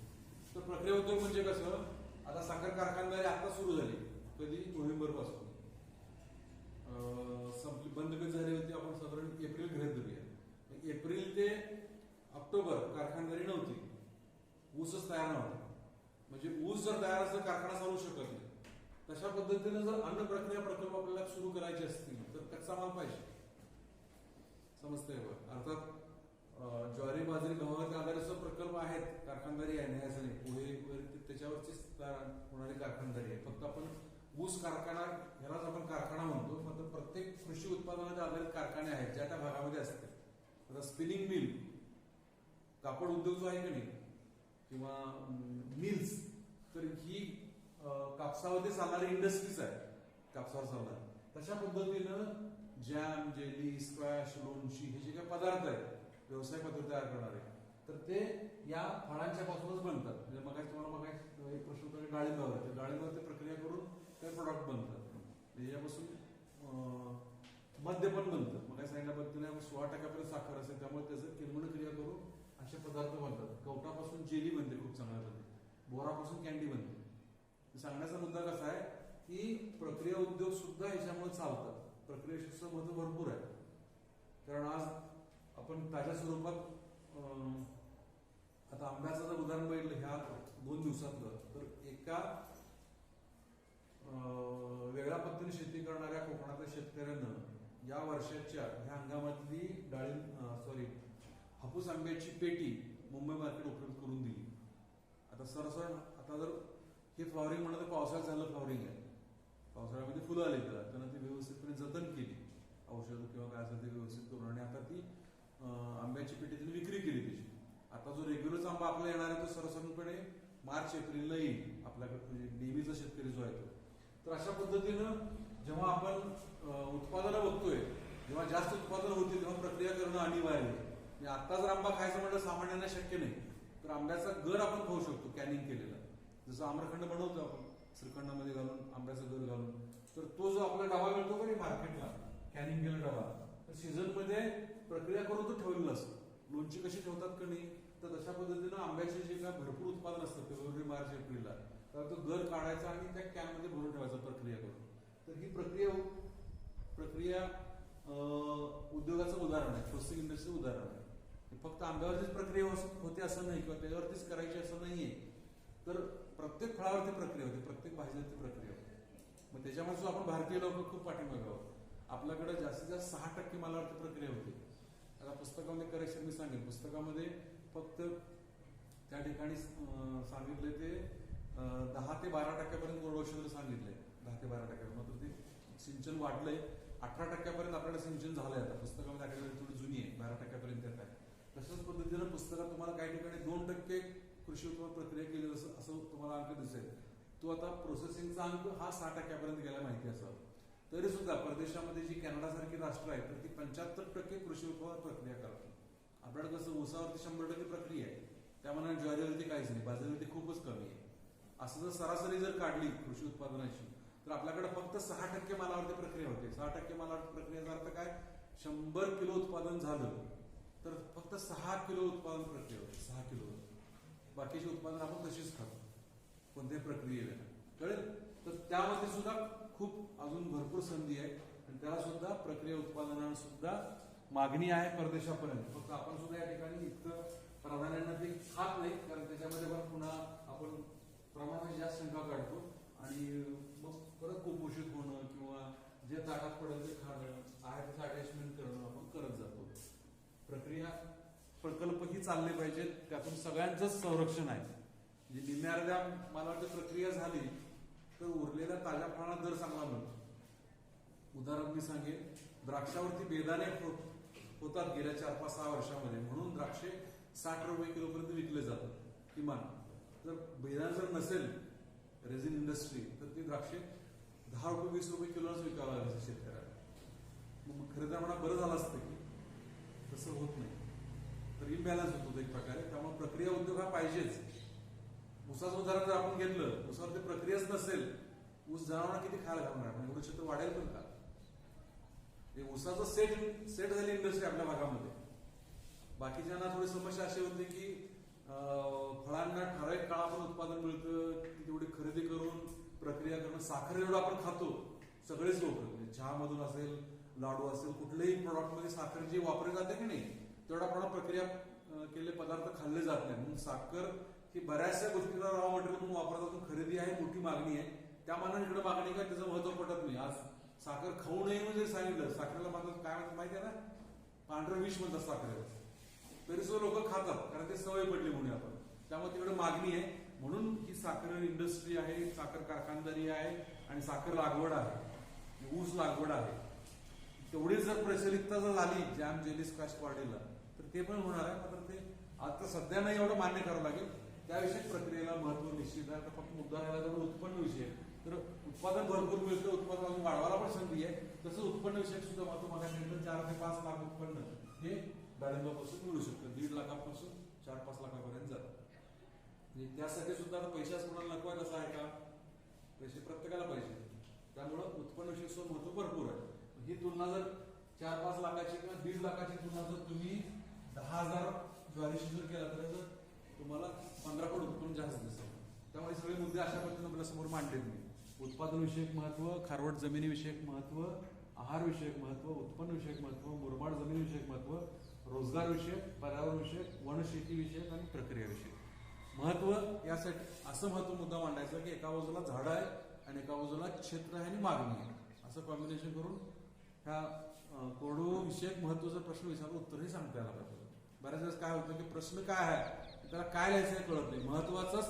तर प्रक्रिया उद्योग म्हणजे कसं, आता साखर कारखानदारी आता सुरू झाली, कधी नोव्हेंबर पासून संपली, बंद कधी झाली होती आपण साधारण एप्रिल गृहीत धरूया. एप्रिल ते ऑक्टोबर कारखानदारी नव्हती, ऊसच तयार नव्हता. म्हणजे ऊस जर तयार असं कारखाना चालू शकत नाही. तशा पद्धतीने जर अन्न प्रक्रिया प्रकल्प आपल्याला सुरू करायचे असतील तर कच्चा माल पाहिजे, समजतंय बघ. अर्थात ज्वारी बाजरी गव्हावरती आधारित प्रकल्प आहेत, कारखानदारी आहे, नाही असं नाही, पोहे त्याच्यावरचीच होणारी कारखानदारी आहे. फक्त आपण ऊस कारखाना ह्यालाच आपण कारखाना म्हणतो, मात्र प्रत्येक कृषी उत्पादनाच्या आधारित कारखाने आहेत ज्या त्या भागामध्ये असतात. आता स्पिनिंग मिल, कापड उद्योग जो आहे की नाही, किंवा मिल्स, तर ही कापसावरती चालणारी इंडस्ट्रीज आहे, कापसावर चालणार. तशा पद्धतीनं जॅम, जेली, स्क्वॅश, लोणची हे जे काही पदार्थ आहेत व्यवसाय पद्धती तयार करणारे, तर ते या फळांच्या पासूनच बनतात. म्हणजे मग तुम्हाला एक प्रश्न होता डाळिंबावर, ते डाळिंबावर प्रक्रिया करून ते प्रोडक्ट बनतात. याच्यापासून मद्य पण बनतं. मग काय सांगितल्या पद्धतीने 16% साखर असेल, त्यामुळे त्याचं किरमण क्रिया करून असे पदार्थ बनतात. कवटापासून जेली बनते खूप चांगल्या पद्धतीने, बोरापासून कॅन्डी बनते. सांगण्याचा मुद्दा कसा आहे की प्रक्रिया उद्योग सुद्धा याच्यामुळे चालतात. प्रक्रियेचं महत्व भरपूर आहे. कारण आज आपण ताज्या स्वरूपात आता आंब्याचं जर उदाहरण बघितलं ह्या 2 दिवसातलं, तर एका वेगळ्या पद्धतीने शेती करणाऱ्या कोकणातल्या शेतकऱ्यांना या वर्षाच्या ह्या हंगामातली हापूस आंब्याची पेटी मुंबई मार्केट उपलब्ध करून दिली. आता आता जर हे फ्लॉवरिंग म्हणलं तर पावसाळ्यात झालं फ्लॉवरिंग आहे, पावसाळ्यामध्ये फुलं आली, त्यांना ती व्यवस्थितपणे जतन केली, औषध किंवा काय असेल ते व्यवस्थित करून, आणि आता ती आंब्याची पेटी त्यांनी विक्री केली त्याची. आता जो रेग्युलरचा आंबा आपला येणार आहे तो सर्वसाधारणपणे मार्च एप्रिलला येईल आपल्याकडे, म्हणजे नेहमीचा शेतकरी जो आहे तो. तर अशा पद्धतीनं जेव्हा आपण उत्पादनं बघतोय, जेव्हा जास्त उत्पादन होतील तेव्हा प्रक्रिया करणं अनिवार्य आहे. आता जर आंबा खायचं म्हटलं सामान्यांना शक्य नाही, तर आंब्याचा गर आपण खाऊ शकतो कॅनिंग केलेला. जसं आम्रखंड बनवतो आपण श्रीखंडामध्ये घालून, आंब्याचा गर घालून, तर तो जो आपला डबा मिळतो का नाही मार्केटला, कॅनिंग केलेला डबा, तर सीझन मध्ये प्रक्रिया करून तो ठेवलेला असतो. लोणची कशी ठेवतात का नाही, तर तशा पद्धतीनं आंब्याचे जे काय भरपूर उत्पादन असतं फेब्रुवारी मार्च एप्रिलला, तर तो गर काढायचा आणि त्या कॅन मध्ये भरून ठेवायचा प्रक्रिया करून. तर ही प्रक्रिया उद्योगाचं उदाहरण आहे, प्रोसेसिंग इंडस्ट्रीचं उदाहरण आहे. फक्त आंब्यावरतीच प्रक्रिया होते असं नाही, किंवा त्याच्यावरतीच करायची असं नाहीये, तर प्रत्येक फळावरती प्रक्रिया होते, प्रत्येक भाजीवरती प्रक्रिया होते. मग त्याच्यामुळे आपण भारतीय लोक खूप पाठीमागे आहोत. आपल्याकडे जास्तीत जास्त 6% मालावरती प्रक्रिया होते. आता पुस्तकामध्ये करेक्शन मी सांगेन, पुस्तकामध्ये फक्त त्या ठिकाणी सांगितले ते 10 ते 12% कोरड औषध सांगितले, 10 ते 12%. मात्र ते सिंचन वाढलंय. 18% आपल्याला सिंचन झालंय. आता पुस्तकामध्ये आकडेवारी थोडी जुनी आहे, 12% येत आहे. तशाच पद्धतीनं पुस्तकात तुम्हाला काही ठिकाणी 2% कृषी उत्पादन प्रक्रिया केली असं तुम्हाला अंक दिसेल. तो आता प्रोसेसिंगचा अंक हा 6% गेला माहिती असावं. तरी सुद्धा परदेशामध्ये जी कॅनडासारखी राष्ट्र आहे तर ती 75% कृषी उत्पादन प्रक्रिया करतात. आपल्याकडे कसं ऊसावरती 100% प्रक्रिया आहे, त्यामुळे ज्वारीवरती काहीच नाही, बाजरीवरती खूपच कमी आहे. असं जर सरासरी जर काढली कृषी उत्पादनाची तर आपल्याकडे फक्त 6% मालावरती प्रक्रिया होते. 6% मालावरती प्रक्रियेचा अर्थ काय, 100 किलो उत्पादन झालं तर फक्त 6 किलो उत्पादन प्रक्रिया होते. 6 किलो. बाकीचे उत्पादन आपण तशीच खातो कोणत्याही प्रक्रियेला, कळेल. तर त्यामध्ये सुद्धा खूप अजून भरपूर संधी आहे आणि त्याला सुद्धा प्रक्रिया उत्पादनाला सुद्धा मागणी आहे परदेशापर्यंत. फक्त आपण सुद्धा या ठिकाणी इतकं प्राधान्यानं ते खात नाही, कारण त्याच्यामध्ये पण पुन्हा आपण प्रमाणात जास्त शंका काढतो आणि मग परत कुपोषित होणं किंवा जे ताटात पडेल ते खाणं आहे त्याचं अटॅचमेंट करणं आपण करत जातो. प्रक्रिया प्रकल्प ही चालले पाहिजेत, त्यातून सगळ्यांचंच संरक्षण आहे. म्हणजे निम्म्या अर्ध्या मला वाटतं प्रक्रिया झाली तर उरलेल्या ताज्या फळांना दर चांगला मिळतो. उदाहरण मी सांगेन, द्राक्षावरती बेदाणे होतात गेल्या 4-5-6 वर्षामध्ये, म्हणून द्राक्षे 60 रुपये किलोपर्यंत विकले जातात किमान. जर बेदाण जर नसेल रेझिन इंडस्ट्री तर ती द्राक्षे 10 रुपये 20 रुपये किलोच विकावं लागायचं शेतकऱ्याला. मग खरेदी म्हणा बरं झालं असतं की तसं होत नाही, तर इम्बॅलन्स होतो एक प्रकारे. त्यामुळे प्रक्रिया उद्योग हा पाहिजेच. ऊसाचं उदाहरण जर आपण घेतलं, ऊसावरती प्रक्रियाच नसेल, ऊस जनावरांना किती खायला घालणार आपण, एवढं क्षेत्र वाढेल पण का. ऊसाचं सेट झाली इंडस्ट्री आपल्या भागामध्ये. बाकीच्यांना थोडी समस्या अशी होती की फळांना ठराविक काळापर्यंत उत्पादन मिळतं, तेवढी खरेदी करून प्रक्रिया करणं. साखर एवढं आपण खातो सगळेच लोक, चहामधून असेल, लाडू असेल, कुठल्याही प्रोडक्टमध्ये साखर जी वापरली जाते की नाही तेवढा प्रमाणात प्रक्रिया केलेले पदार्थ खाल्ले जात नाही. म्हणून साखर ही बऱ्याचशा गोष्टीला रॉ मटेरियल म्हणून वापरतात. खरेदी आहे, मोठी मागणी आहे, त्या मानाने इकडे मागणी काय त्याचं महत्व पडत नाही. आज साखर खाऊ नये म्हणजे सांगितलं, साखरेला म्हणतात काय म्हणतात माहिती आहे ना, पांढरं विष म्हणतात साखरेला. तरी सुद्धा लोक खातात कारण ते सवय पडली म्हणून आपण. त्यामुळे तिकडे मागणी आहे, म्हणून ही साखर इंडस्ट्री आहे, साखर कारखानदारी आहे आणि साखर लागवड आहे, ऊस लागवड आहे. तेवढी जर प्रचलितता जर झाली जॅम, जेली, स्क्वॅश वाढीला तर ते पण होणार आहे. मात्र ते आता सध्या नाही एवढं मान्य करावं लागेल. त्याविषयी प्रक्रियेला महत्व निश्चित आहे. फक्त मुद्दा राहिला तर उत्पन्न विषय, तर उत्पादन भरपूर मिळतं, उत्पादन अजून वाढवायला पण संधी आहे. तसं उत्पन्न विषयक सुद्धा महत्व मला 4 ते 5 लाख उत्पन्न हे डाळिंबापासून मिळू शकतं. 1.5 लाखापासून 4-5 लाखापर्यंत जातं. त्यासाठी सुद्धा आता पैशाच कोणाला नको आहे, कसं आहे का, पैसे प्रत्येकाला पाहिजे. त्यामुळं उत्पन्न विषयक महत्व भरपूर आहे. ही तुलना जर 4-5 लाखाची किंवा 1.5 लाखाची तुलना जर तुम्ही 10,000 ज्वारीशी जर केला तर तुम्हाला 15 कोटी उत्पन्न जास्त दिसेल. त्यामुळे सगळे मुद्दे अशा पद्धतीने आपल्या समोर मांडले मी. उत्पादन विषयक महत्व, खारवट जमिनी विषयक महत्व, आहार विषयक महत्व, उत्पन्न विषयक महत्व, मुरमाड जमीन विषयक महत्व, रोजगार विषयक, पर्यावरण विषयक, वनशेती विषयक आणि प्रक्रिया विषयक महत्व. यासाठी असं महत्व मुद्दा मांडायचं की एका बाजूला झाडं आहे आणि एका बाजूला क्षेत्र आहे आणि मागणी आहे, असं कॉम्बिनेशन करून ह्या कोरडवाहू विषयक महत्वाचा प्रश्न विचारलं उत्तरही सांगता यायला पाहिजे. बऱ्याच वेळेस काय होतं की प्रश्न काय आहे त्याला काय लिहायचं हे कळत नाही, महत्वाचाच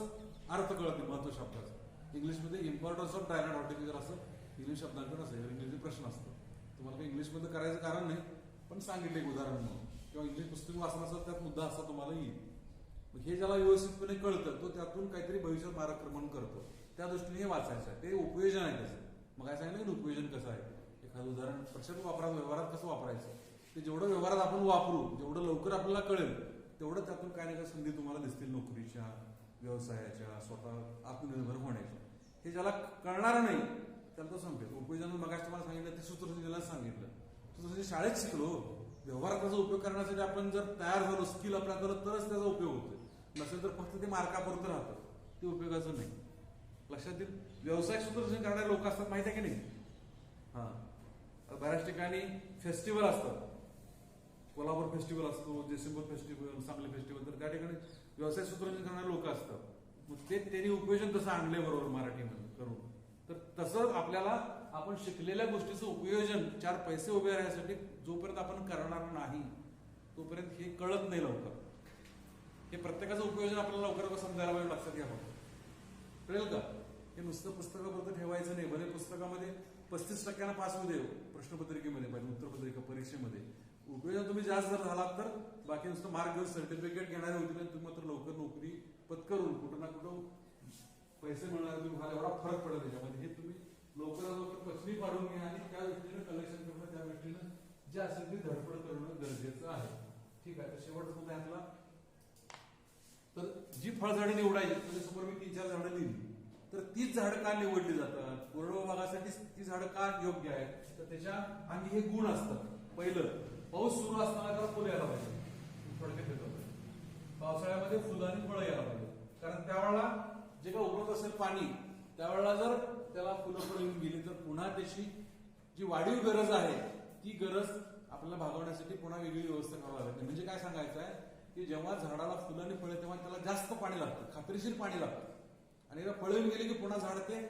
अर्थ कळत नाही महत्व शब्दाचा. इंग्लिशमध्ये इम्पॉर्टन्स ऑफ डायरेक्ट हॉर्टिकल्चर असं इंग्लिश शब्दांकडे असेल, इंग्लिशचे प्रश्न असतो. तुम्हाला काही इंग्लिशमध्ये करायचं कारण नाही, पण सांगितलं एक उदाहरण म्हणून, किंवा इंग्लिश पुस्तक वाचनाचा त्यात मुद्दा असा तुम्हाला येईल. हे ज्याला व्यवस्थितपणे कळतं तो त्यातून काहीतरी भविष्यात मार्गक्रमण करतो, त्या दृष्टीने हे वाचायचं आहे. ते उपयोजन आहे त्याचं. मग काय सांगितलं की उपयोजन कसं आहे, एखादं उदाहरण प्रत्यक्ष वापरात व्यवहारात कसं वापरायचं, ते जेवढं व्यवहारात आपण वापरू जेवढं लवकर आपल्याला कळेल तेवढं त्यातून काय ना काय संधी तुम्हाला दिसतील, नोकरीच्या, व्यवसायाच्या, स्वतः आत्मनिर्भर होण्याच्या. हे ज्याला कळणार नाही त्याला तो सांगतो उपयोजन. मग तुम्हाला सांगितलं ते सूत्रसंचालन सांगितलं, सूत्रसंचालन शाळेत शिकलो. व्यवहारात त्याचा उपयोग करण्यासाठी आपण जर तयार झालो, स्किल आपल्याला तरच त्याचा उपयोग होतो. नसेल तर फक्त ते मार्कापुरतं राहतं, ते उपयोगाचं नाही. लक्षात येईल. व्यवसाय सूत्रसंचालन करणारे लोक असतात माहिती आहे की नाही. बऱ्याच ठिकाणी फेस्टिवल असतात, कोल्हापूर फेस्टिवल असतो, डिसेंबर फेस्टिवल, सांगली फेस्टिवल, तर त्या ठिकाणी व्यवसाय सूत्रसंचालन करणारे लोक असतात. मग ते त्यांनी उपयोजन कसं आणले बरोबर मराठीमध्ये करून, तर तसं आपल्याला आपण शिकलेल्या गोष्टीचं उपयोजन 4 पैसे उभे राहण्यासाठी जोपर्यंत आपण करणार नाही तोपर्यंत हे कळत नाही लवकर. हे प्रत्येकाचं उपयोजन आपल्याला लवकर समजायला पाहिजे. लक्षात घ्या, कळेल का. हे नुसतं पुस्तकापुरतं ठेवायचं नाही. भले पुस्तकामध्ये 35% पास होऊ दे प्रश्नपत्रिकेमध्ये पाहिजे, उत्तरपत्रिका परीक्षेमध्ये. उपयोग तुम्ही जास्त जर झालात तर बाकी नुसतं मार्क घेऊन सर्टिफिकेट घेणारे होते नाही, तुम्ही मात्र लवकर नोकरी पत्करून कुठं ना कुठं पैसे मिळणार तुम्हाला एवढा फरक पडेल त्याच्यामध्ये. हे तुम्ही लवकरात लवकर पचनी पाडून घ्या आणि त्या दृष्टीनं कलेक्शन करणं, त्या दृष्टीनं जे असेल ती धडपड करणं गरजेचं आहे. ठीक आहे. तर शेवटचा मुद्दा यातला, तर जी फळझाडे निवडायची त्याच्यासमोर मी 3-4 झाडं लिहिली, तर तीच झाडं का निवडली जातात, कोरडवाहू भागासाठी ती झाडं का योग्य आहेत, तर त्याच्या अंगी हे गुण असतात. पहिलं, पाऊस सुरू असताना त्याला फुलं यायला पाहिजे. थोडक्यात येतो, पावसाळ्यामध्ये फुलं आणि फळं यायला पाहिजे, कारण त्यावेळेला जे काय उगवत असेल पाणी, त्यावेळेला जर त्याला फुलं फळं येऊन गेली तर पुन्हा त्याची जी वाढीव गरज आहे ती गरज आपल्याला भागवण्यासाठी पुन्हा वेगळी व्यवस्था करावी लागते. म्हणजे काय सांगायचं आहे की जेव्हा झाडाला फुलं आणि फळं तेव्हा त्याला जास्त पाणी लागतं, खात्रीशीर पाणी लागतं. आणि एकदा फळं येऊन गेली की पुन्हा झाड ते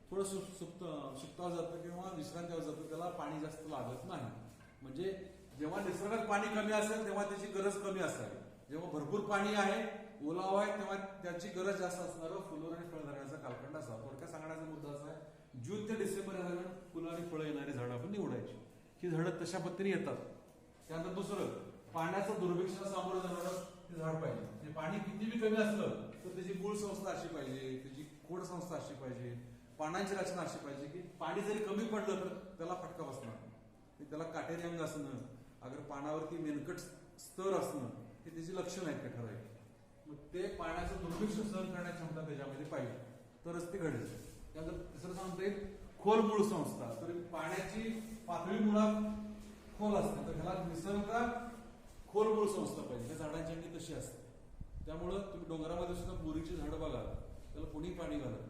थोडं सुकतावर जातं किंवा विश्रांतीवर जातं, त्याला पाणी जास्त लागत नाही. म्हणजे जेव्हा निसर्गात पाणी कमी असेल तेव्हा त्याची गरज कमी असावी, जेव्हा भरपूर पाणी आहे, ओलावा आहे, तेव्हा त्याची गरज जास्त असणार फुलं आणि फळ धरण्याचा कालखंड असावा. थोडक्यात सांगण्याचा मुद्दा असा आहे, जून ते डिसेंबर या दरम्यान फुलं आणि फळं येणारी झाडं आपण निवडायची. ही झाडं तशा पद्धतीने येतात. त्यानंतर दुसरं, पाण्याचं दुर्भिक्षाला सामोरं जाणारं ते झाड पाहिजे. म्हणजे पाणी किती कमी असलं तर त्याची मूळ संस्था अशी पाहिजे, त्याची खोड संस्था अशी पाहिजे, पानांची रचना अशी पाहिजे की पाणी जरी कमी पडलं तर त्याला फटका बसणार, त्याला काटेरी अंग असणं, अगर पानावरती मेनकट स्तर असणं, हे त्याची लक्षणं आहेत का ठराविक. मग ते पाण्याचं दुर्भिक्ष सहन करण्याची क्षमता त्याच्यामध्ये पाहिजे, तरच ते घडेल. त्यानंतर तिसरं सांगता येईल खोल मूळ संस्था. तर पाण्याची पातळी मुळात खोल असते, तर ह्याला निसर्गात खोल मूळ संस्था पाहिजे. त्या झाडांची अंगी तशी असते. त्यामुळं तुम्ही डोंगरामध्ये सुद्धा बोरीची झाडं बघाल, त्याला कोणी पाणी घालत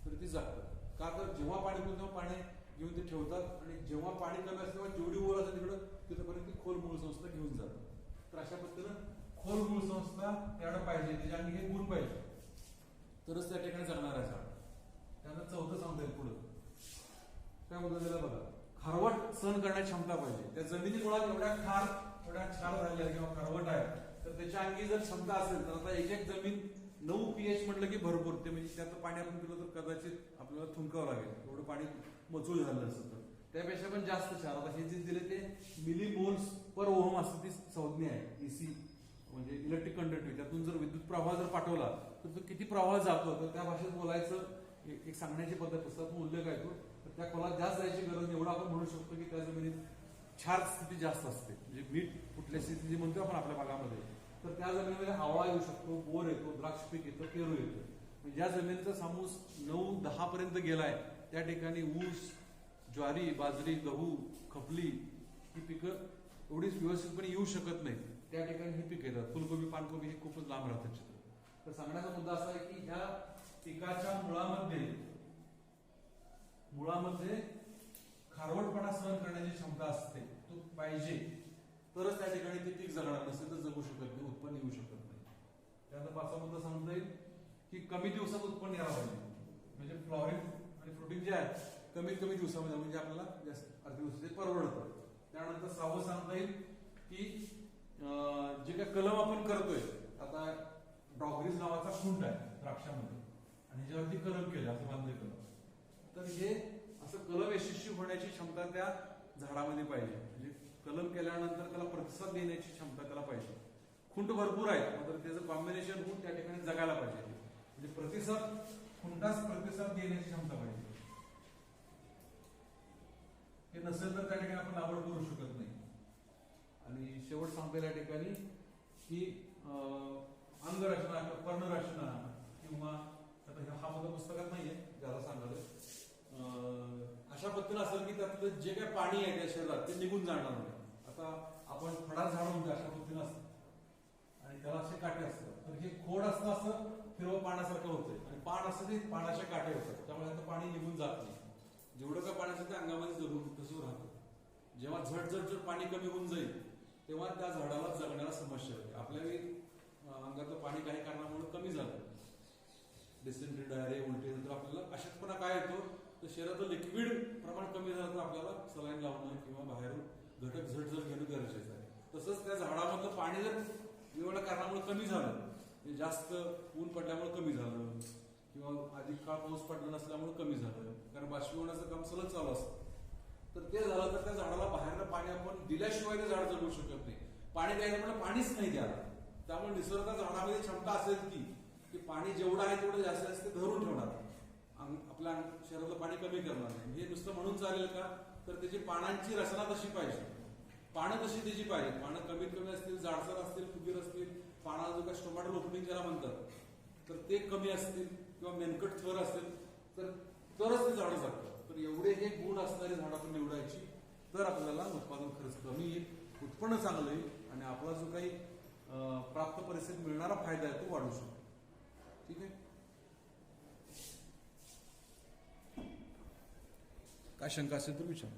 तर ती जागतात. का तर जेव्हा पाणी पिऊन तेव्हा पाणी घेऊन ते ठेवतात, आणि जेव्हा पाणी कमी असतं तेव्हा जेवढी ओल असते तिकडं तिथपर्यंत ती खोल मूळ संस्था घेऊन जातात. तर अशा पद्धतीनं खोल मूळ संस्था त्याला पाहिजे, त्याच्या अंगी हे गुण पाहिजे, तरच त्या ठिकाणी जगणार आहे झाड. त्यानंतर चौथं सांगता येईल पुढं काय मुद्दा दिला बघा, खारवट सहन करण्याची क्षमता पाहिजे. त्या जमिनी मुळात एवढ्या क्षार झालेल्या किंवा खारवट आहे, तर त्याच्या अंगी जर क्षमता असेल तर आता एक जमीन 9 pH म्हटलं की भरपूर, ते म्हणजे त्याचं पाणी आपण पिलं तर कदाचित आपल्याला थुंकावं लागेल, एवढं पाणी मचूळ झालं असतं. तर त्यापेक्षा पण जास्त क्षार, आता हे जे दिले ते मिलीमोल्स पर ओहम असं ती संज्ञा आहे, EC म्हणजे इलेक्ट्रिक कंडक्टिव्हिटी. त्यातून जर विद्युत प्रवाह जर पाठवला तर तो किती प्रवाह जातो, तर त्या भाषेत बोलायचं एक सांगण्याची पद्धत पुस्तकात उल्लेख आहे तो. तर त्या खोलात जास्त जायची गरज, एवढं आपण म्हणू शकतो की त्या जमिनीत क्षार स्थिती जास्त असते, म्हणजे मीठ कुठल्या स्थिती जी म्हणतो आपण आपल्या भागामध्ये, तर त्या जमिनीमध्ये आवळा येऊ शकतो, बोर येतो, द्राक्ष पीक येतं, पेरू येतं. ज्या जमिनीचा सामूस 9-10 पर्यंत गेलाय त्या ठिकाणी ऊस, ज्वारी, बाजरी, गहू, खपली ही पिकं एवढीच व्यवस्थितपणे येऊ शकत नाहीत. त्या ठिकाणी ही पिकं येतात. फुलकोबी, पानकोबी हे खूपच लांब राहतात चित्र. तर सांगण्याचा मुद्दा असा आहे की ह्या पिकाच्या मुळामध्ये खारवटपणा सहन करण्याची क्षमता असते, तो पाहिजे, तरच त्या ठिकाणी ते पीक जगणार, नसेल तर जगू शकत नाही, उत्पन्न येऊ शकत नाही. त्यानंतर 5वा मुद्दा सांगता येईल की कमी दिवसात उत्पन्न यायला पाहिजे. म्हणजे फ्लॉवरिंग आणि फ्रुटिंग जे आहे कमीत कमी दिवसामध्ये, म्हणजे आपल्याला जास्त अर्ध्या दिवसाचे परवडतं. त्यानंतर 6वं सांगता येईल की जे काय कलम आपण करतोय, आता डॉगरीज नावाचा खुंट आहे द्राक्षामध्ये, आणि जेव्हा ती कलम केली असं बांधले कलम, तर हे असं कलम यशस्वी होण्याची क्षमता त्या झाडामध्ये पाहिजे. म्हणजे कलम केल्यानंतर त्याला प्रतिसाद देण्याची क्षमता त्याला पाहिजे. खुंट भरपूर आहेत, मात्र त्याचं कॉम्बिनेशन होऊन त्या ठिकाणी जगायला पाहिजे. म्हणजे खुंटास प्रतिसाद देण्याची क्षमता पाहिजे. हे नसेल तर त्या ठिकाणी आपण लागवड करू शकत नाही. आणि शेवट सांगता या ठिकाणी की अंगरचना किंवा पर्णरचना, किंवा आता हा मुद्दा पुस्तकात नाहीये ज्याला सांगायला, अशा पद्धतीने असेल की त्यातलं जे काही पाणी आहे त्या शरीरात ते निघून जाणार नाही. आता आपण फळात झाड म्हणजे अशा पद्धतीने असतं आणि त्याला असे काटे असतात, तर हे खोड असतं असं हिरवं पाण्यासारखं होतंय, आणि पान असतं ते पाण्याचे काटे होतात, त्यामुळे आता पाणी निघून जात नाही. जेवढं का पाण्याचं ते अंगामध्ये जरूर तसं राहतं. जेव्हा झट पाणी कमी होऊन जाईल तेव्हा त्या झाडाला जगण्याला समस्या होते. आपल्या अंगातलं पाणी काही कारणामुळे कमी झालं, डिसेंट्री, डायरिया, उलटी, नंतर आपल्याला अशक्तपणा काय येतो, तर शरीरातलं लिक्विड प्रमाण कमी झालं तर आपल्याला सलाईन लावणं किंवा बाहेरून घटक झट घेणं गरजेचं आहे. तसंच त्या झाडामधलं पाणी जर एवढ्या कारणामुळे कमी झालं, जास्त ऊन पडल्यामुळे कमी झालं किंवा अधिक काळ पाऊस पडला नसल्यामुळे कमी झालं, कारण बाष्पीभवनाचं काम सलग चालू असतं. तर ते झालं तर त्या झाडाला बाहेरनं पाणी आपण दिल्याशिवाय ते झाड जगू शकत नाही. पाणी द्यायला म्हणजे पाणीच नाही द्यायला. त्यामुळे निसर्ग झाडामध्ये क्षमता असेल की पाणी जेवढं आहे तेवढं जास्त जास्त धरून ठेवणार, आपल्या शरीराला पाणी कमी करणार नाही. हे नुसतं म्हणून चालेल का, तर त्याची पानांची रचना तशी पाहिजे, पानं तशी त्याची पाहिजे. पानं कमीत कमी असतील, जाडसर असतील, फुगीर असतील, पानाला जो काय स्टोमॅटो ओपनिंग ज्याला म्हणतात तर ते कमी असतील किंवा मेनकट थर असतील तरच ते झाडं जगतात. तर एवढे हे गुण असणारी झाडं आपण निवडायची, तर आपल्याला उत्पादन खर्च कमी येईल, उत्पन्न चांगलं येईल आणि आपला जो काही प्राप्त परिस्थितीत मिळणारा फायदा आहे तो वाढू शकतो. ठीक आहे. काय शंका असेल तर विचार.